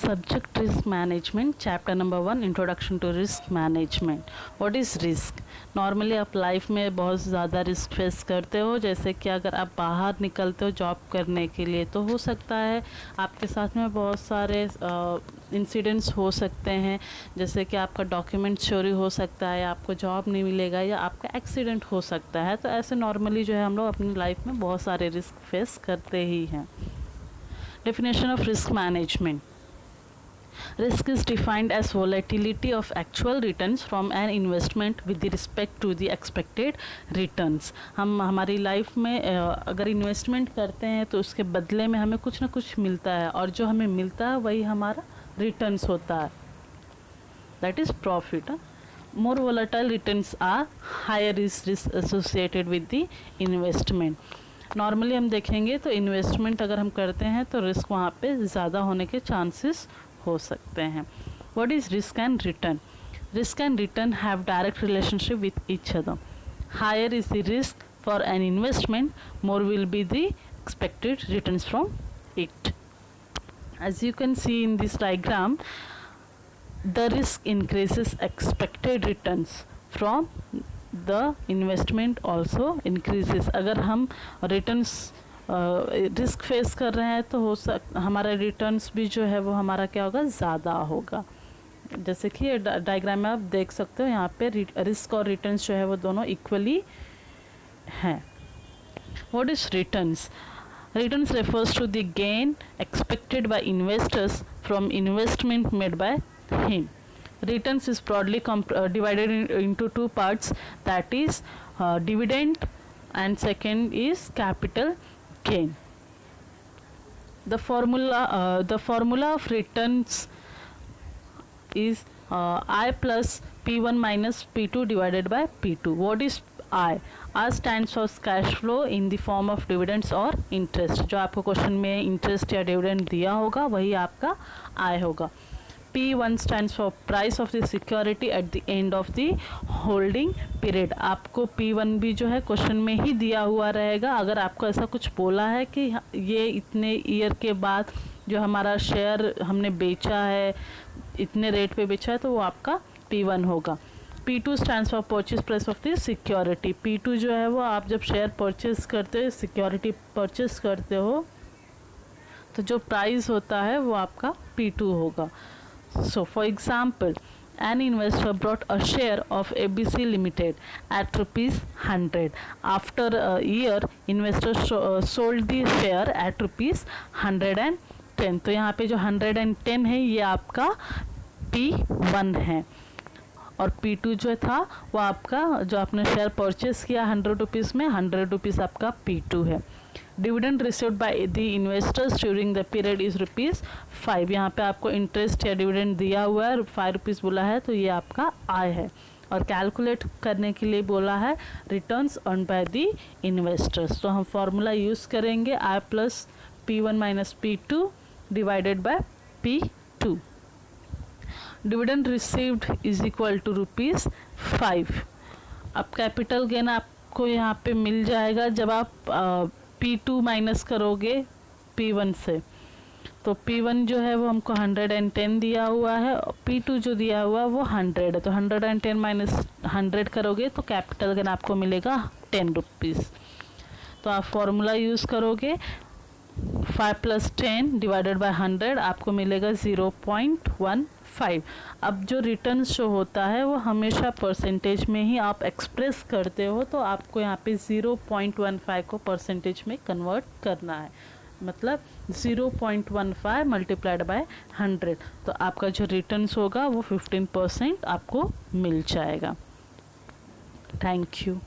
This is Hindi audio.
Subject risk management, chapter number 1, introduction to risk management. What is risk? Normally आप लाइफ में बहुत ज़्यादा रिस्क फेस करते हो, जैसे कि अगर आप बाहर निकलते हो जॉब करने के लिए तो हो सकता है आपके साथ में बहुत सारे इंसिडेंट्स हो सकते हैं, जैसे कि आपका डॉक्यूमेंट चोरी हो सकता है, आपको जॉब नहीं मिलेगा या आपका एक्सीडेंट हो सकता है। तो ऐसे नॉर्मली जो है हम लोग अपनी लाइफ में बहुत सारे रिस्क फेस करते ही हैं। Definition of risk management. Risk is defined as volatility of actual returns from an investment with respect to the expected returns. हम हमारी लाइफ में अगर इन्वेस्टमेंट करते हैं तो उसके बदले में हमें कुछ ना कुछ मिलता है, और जो हमें मिलता है वही हमारा रिटर्न्स होता है, that is profit. More volatile returns are higher risk associated with the investment. Normally हम देखेंगे तो इन्वेस्टमेंट अगर हम करते हैं तो रिस्क वहाँ पे ज़्यादा होने के चांसेस हो सकते हैं। What is risk and return? Risk and return have direct relationship with each other. Higher is the risk for an investment, more will be the expected returns from it. As you can see in this diagram, the risk increases expected returns from the investment also increases. अगर हम रिटर्न्स रिस्क फेस कर रहे हैं तो हमारा रिटर्न्स भी जो है वो हमारा क्या होगा, ज़्यादा होगा। जैसे कि डायग्राम में आप देख सकते हो, यहाँ पे रिस्क और रिटर्न्स जो है वो दोनों इक्वली हैं। What is returns? Returns refers to the gain expected by investors from investment made by him. Returns is broadly divided into two parts, that is dividend and second is capital gain. The formula of returns is I plus P1 minus P2 divided by P2. What is I? I stands for cash flow in the form of dividends or interest. जो आपको क्वेश्चन में इंटरेस्ट या डिविडेंड दिया होगा वही आपका I होगा। P1 stands for price of the security at the end of the holding period. आपको P1 भी जो है क्वेश्चन में ही दिया हुआ रहेगा। अगर आपको ऐसा कुछ बोला है कि ये इतने ईयर के बाद जो हमारा शेयर हमने बेचा है, इतने रेट पे बेचा है, तो वो आपका P1 होगा। P2 stands for purchase price of the security. P2 जो है वो आप जब शेयर परचेज करते हो, सिक्योरिटी परचेज करते हो, तो जो प्राइस होता है वो आपका P2 होगा। So, for example, an investor bought a share of ABC Limited at ₹100. After a year, investor sold the share at ₹110. तो यहाँ पे जो 110 है ये आपका P1 है, और P2 जो था वो आपका जो आपने शेयर परचेस किया 100 रुपीज़ में, 100 रुपीज़ आपका P2 है। Dividend received by the investors during the period is ₹5। यहाँ पे आपको इंटरेस्ट या डिविडेंड दिया हुआ है, ₹5 बोला है, तो ये आपका आय है। और कैलकुलेट करने के लिए बोला है returns earn by the investors. तो हम फॉर्मूला यूज़ करेंगे I plus P1 minus P2 divided by P2। Dividend received is equal to ₹5। अब कैपिटल गेन आपको यहाँ पे मिल जाएगा जब आप P2 माइनस करोगे P1 से। तो P1 जो है वो हमको 110 दिया हुआ है, P2 जो दिया हुआ है वो 100 है, तो 110 माइनस 100 करोगे तो कैपिटल गेन आपको मिलेगा ₹10। तो आप फॉर्मूला यूज़ करोगे 5 प्लस 10 डिवाइडेड बाय 100, आपको मिलेगा 0.15। अब जो रिटर्न शो होता है वो हमेशा परसेंटेज में ही आप एक्सप्रेस करते हो, तो आपको यहाँ पे 0.15 को परसेंटेज में कन्वर्ट करना है, मतलब 0.15 मल्टीप्लाइड बाय 100, तो आपका जो रिटर्न्स होगा वो 15% आपको मिल जाएगा। Thank you.